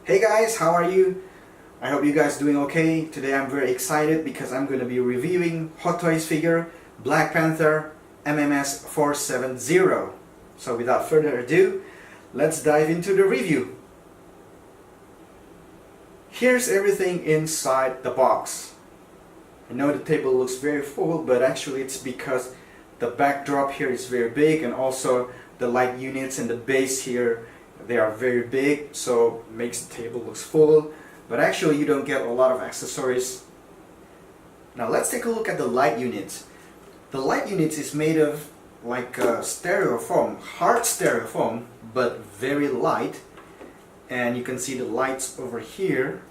Hey guys, how are you? I hope you guys doing okay. Today I'm very excited because I'm going to be reviewing Hot Toys figure Black Panther MMS470. So without further ado, let's dive into the review. Here's everything inside the box. I know the table looks very full, but actually it's because the backdrop here is very big, and also the light units and the base here, they are very big, so it makes the table looks full, but actually you don't get a lot of accessories. Now let's take a look at the light units. The light units is made of like a styrofoam, hard styrofoam, but very light, and you can see the lights over here,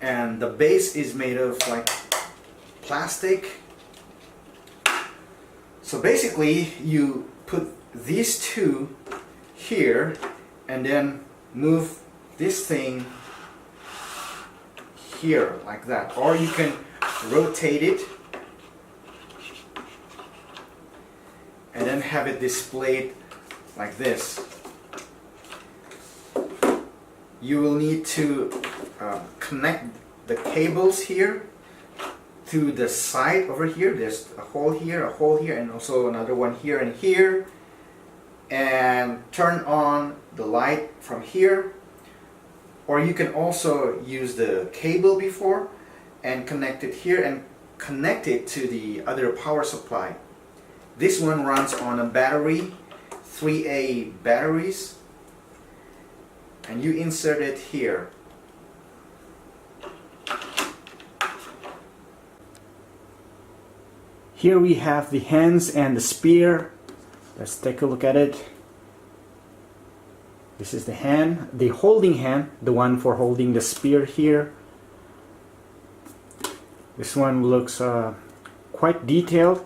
and the base is made of like plastic. So basically you put these two here and then move this thing here like that, or you can rotate it and then have it displayed like this. You will need to connect the cables here to the side over here. There's a hole here, and also another one here and here, and turn on the light from here. Or you can also use the cable before and connect it here and connect it to the other power supply. This one runs on a battery, 3A batteries, and you insert it here. Here we have the hands and the spear. Let's take a look at it. This is the hand, the holding hand, the one for holding the spear here. This one looks quite detailed.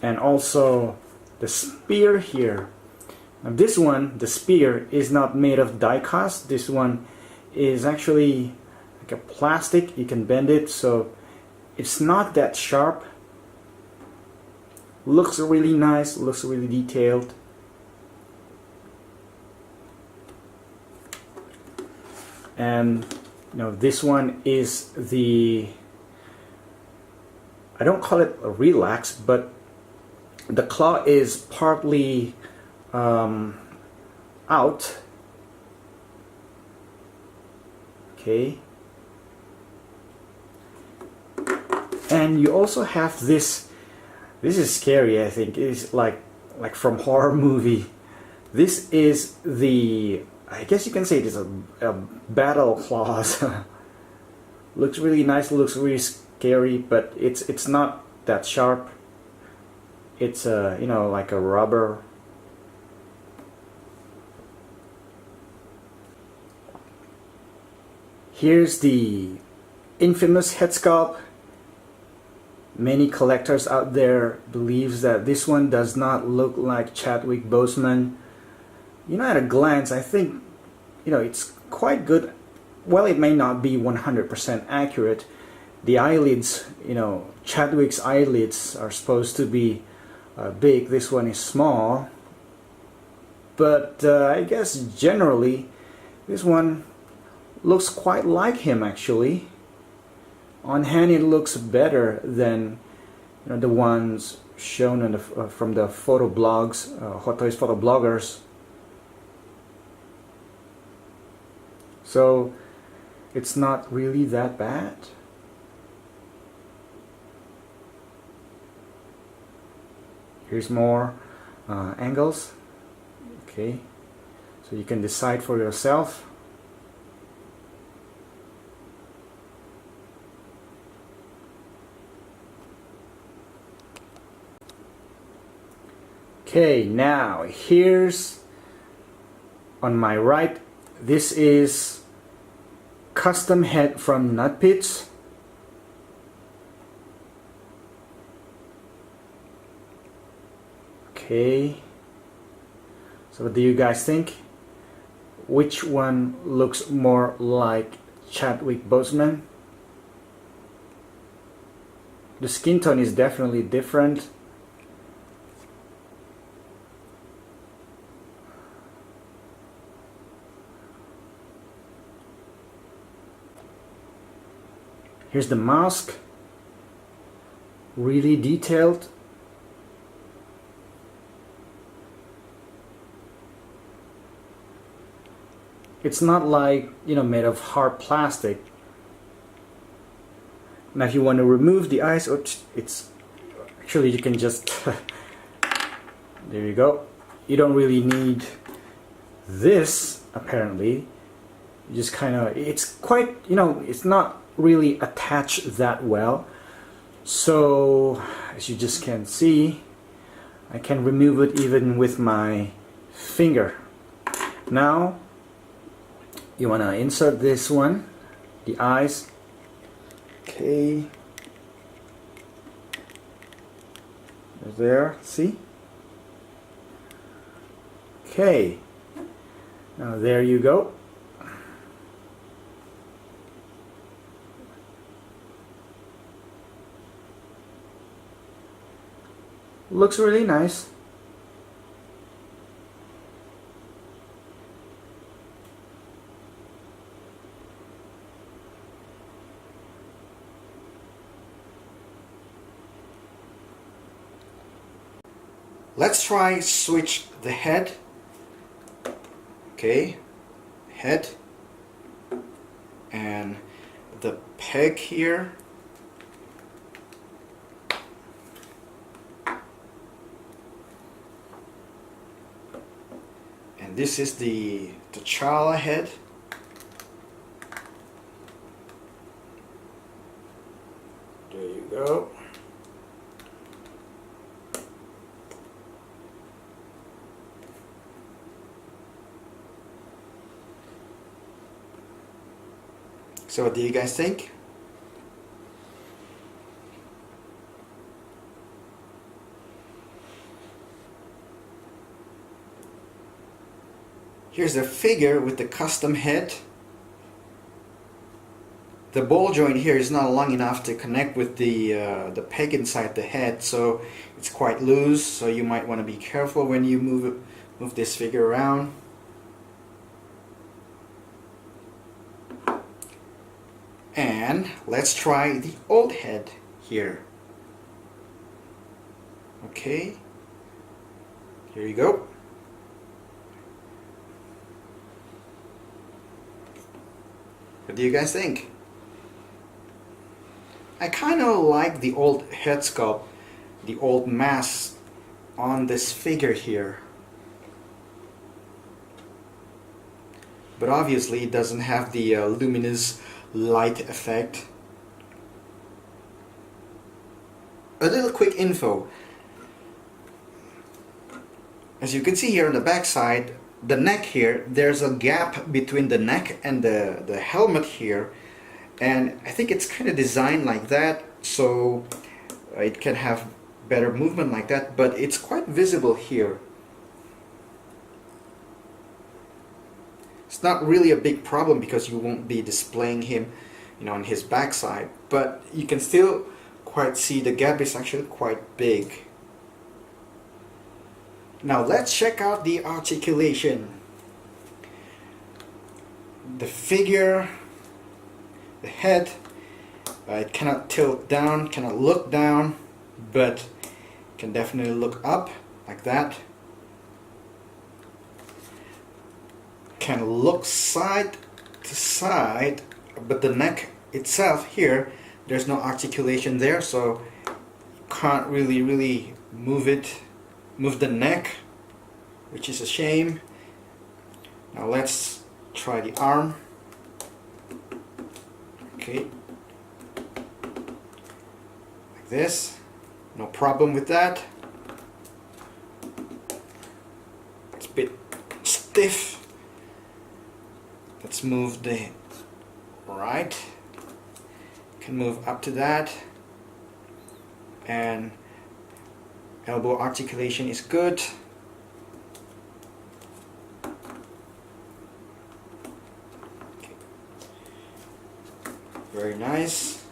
And also the spear here. Now this one, the spear, is not made of die cast. This one is actually like a plastic. You can bend it, so it's not that sharp. Looks really nice, looks really detailed. And this one is the, I don't call it a relax, but the claw is partly out. Okay. And you also have this. This is scary, I think. It's like from horror movie. This is the, I guess you can say it is a battle claws. Looks really nice, looks really scary, but it's not that sharp. It's like a rubber. Here's the infamous head sculpt. Many collectors out there believes that this one does not look like Chadwick Boseman. At a glance, I think it's quite good. Well, it may not be 100% accurate. The eyelids, Chadwick's eyelids are supposed to be big. This one is small, but I guess generally this one looks quite like him actually. On hand, it looks better than the ones shown in from the photo blogs, Hot Toys photo bloggers. So it's not really that bad. Here's more angles. Okay, so you can decide for yourself. Okay, now here's on my right. This is custom head from Nut Pits. Okay, so what do you guys think? Which one looks more like Chadwick Boseman? The skin tone is definitely different. Here's the mask, really detailed. It's not like, you know, made of hard plastic. Now if you want to remove the eyes, it's actually, you can just there you go. You don't really need this, apparently. You just kind of, it's quite, you know, it's not really attached that well. So as you just can see, I can remove it even with my finger. Now you want to insert this one, the eyes. Okay, there, see? Okay, now there you go. Looks really nice. Let's try switch the head. Okay, head and the peg here. And this is the T'Challa head. There you go. So what do you guys think? Here's the figure with the custom head. The ball joint here is not long enough to connect with the peg inside the head, so it's quite loose, so you might want to be careful when you move this figure around. And let's try the old head here. Okay, here you go. What do you guys think? I kind of like the old head sculpt, the old mask on this figure here. But obviously it doesn't have the luminous light effect. A little quick info. As you can see here on the back side, the neck here, there's a gap between the neck and the helmet here, and I think it's kind of designed like that so it can have better movement like that, but it's quite visible here. It's not really a big problem because you won't be displaying him, you know, on his backside, but you can still quite see the gap is actually quite big. Now let's check out the articulation. The figure, the head, it cannot tilt down, cannot look down, but can definitely look up like that. Can look side to side, but the neck itself here, there's no articulation there, so you can't really move the neck, which is a shame. Now let's try the arm. Okay, like this, no problem with that. It's a bit stiff. Let's move the right. Can move up to that, and elbow articulation is good. Okay. Very nice.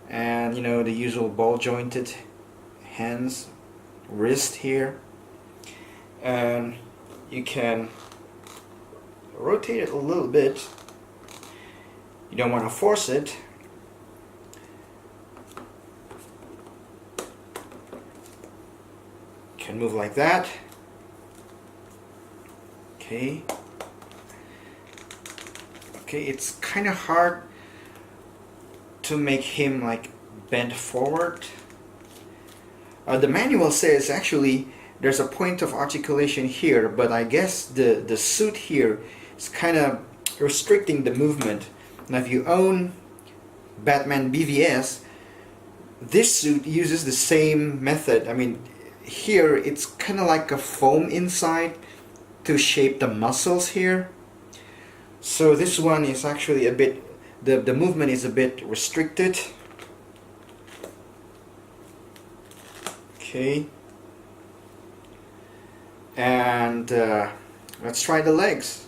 And you know, the usual ball jointed hands, wrist here, and you can rotate it a little bit. You don't want to force it, Can move like that. Okay. Okay, it's kind of hard to make him like bent forward. The manual says actually there's a point of articulation here, but I guess the suit here is kind of restricting the movement. Now if you own Batman BVS, this suit uses the same method. I mean, here it's kind of like a foam inside to shape the muscles here. So this one is actually a bit, the movement is a bit restricted. Okay. And let's try the legs.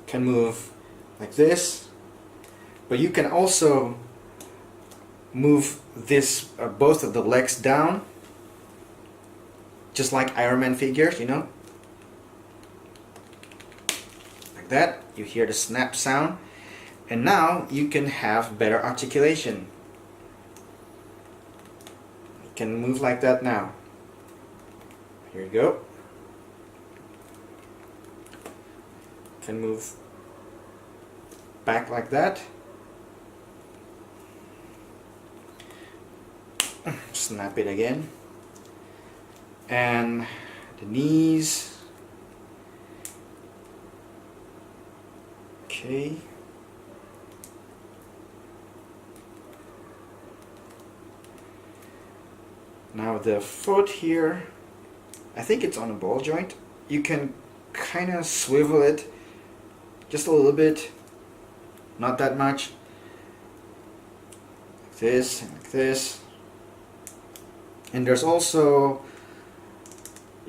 Can move like this, but you can also move this both of the legs down, just like Iron Man figures, you know, like that. You hear the snap sound, and now you can have better articulation. You can move like that now. Here you go. Can move back like that. Snap it again. And the knees. Okay. Now the foot here, I think it's on a ball joint. You can kind of swivel it just a little bit, not that much. Like this, and like this. And there's also,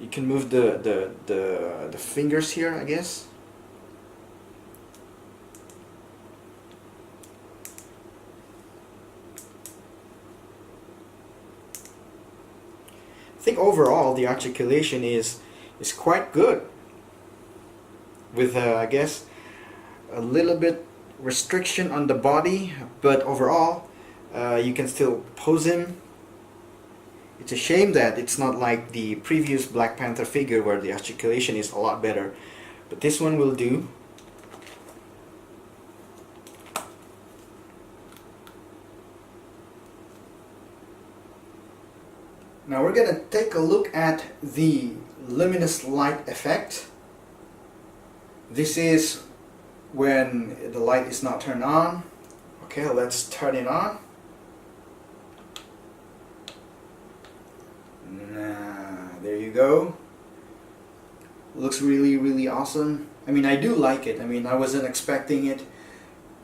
you can move the fingers here, I guess. I think overall the articulation is quite good, with I guess a little bit restriction on the body, but overall you can still pose him. It's a shame that it's not like the previous Black Panther figure where the articulation is a lot better, but this one will do. Now we're gonna take a look at the luminous light effect. This is when the light is not turned on. Okay, let's turn it on. There you go. Looks really awesome. I mean, I do like it. I mean, I wasn't expecting it.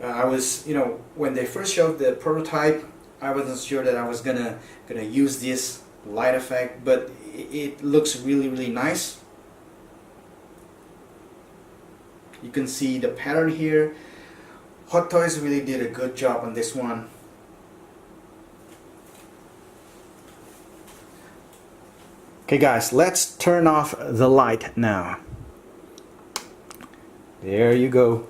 I was, you know, when they first showed the prototype, I wasn't sure that I was gonna use this light effect, but it looks really nice. You can see the pattern here. Hot Toys really did a good job on this one. Okay guys, let's turn off the light now. There you go.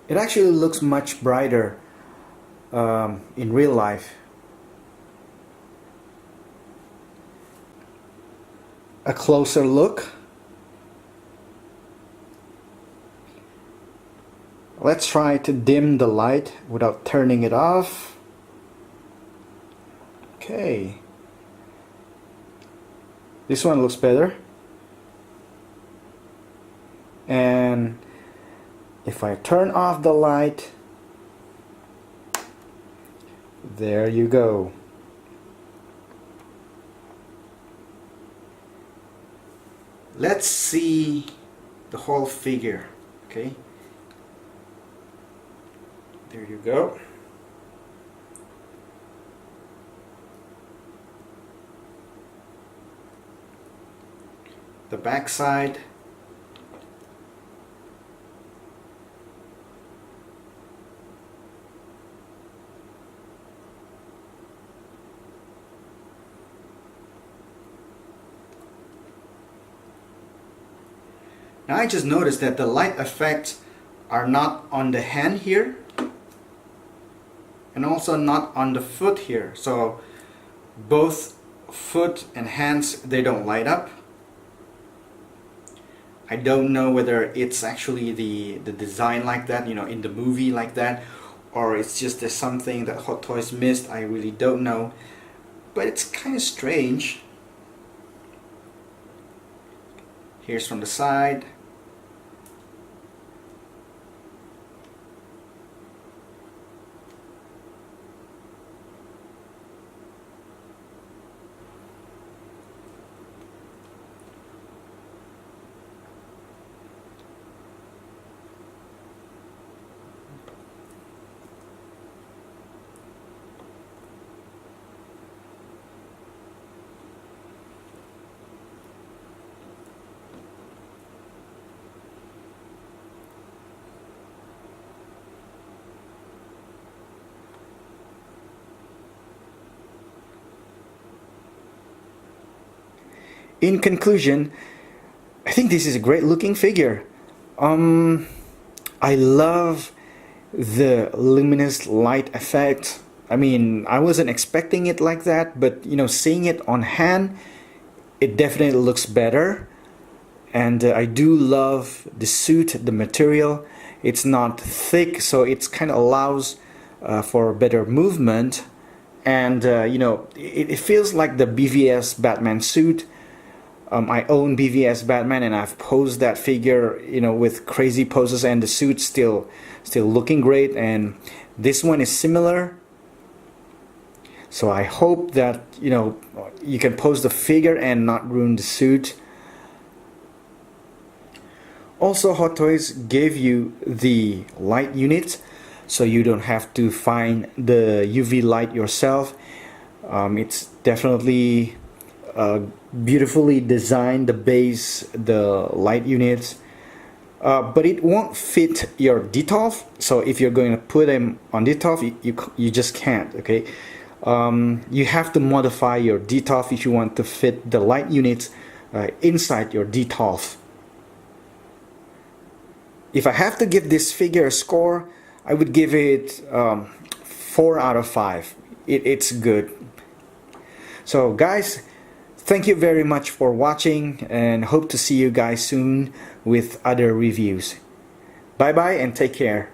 It actually looks much brighter in real life. A closer look. Let's try to dim the light without turning it off. Okay. This one looks better. And if I turn off the light, there you go. Let's see the whole figure. Okay. There you go. The back side. Now I just noticed that the light effects are not on the hand here. And and also not on the foot here. So both foot and hands, they don't light up. I don't know whether it's actually the design like that, you know, in the movie like that, or it's just something that Hot Toys missed. I really don't know, but it's kind of strange. Here's from the side. In conclusion, I think this is a great looking figure. I love the luminous light effect. I mean, I wasn't expecting it like that, but you know, seeing it on hand, it definitely looks better. And I do love the suit, the material. It's not thick, so it's kind of allows for better movement. And you know, it feels like the BVS Batman suit. I own BVS Batman, and I've posed that figure, you know, with crazy poses, and the suit's still looking great. And this one is similar. So I hope that, you know, you can pose the figure and not ruin the suit. Also, Hot Toys gave you the light unit, so you don't have to find the UV light yourself. It's definitely beautifully designed, the base, the light units, but it won't fit your detolf. So if you're going to put them on detolf, you just can't. Okay, you have to modify your detolf if you want to fit the light units inside your detolf. If I have to give this figure a score, I would give it 4 out of 5. It's good. So guys, thank you very much for watching, and hope to see you guys soon with other reviews. Bye bye and take care.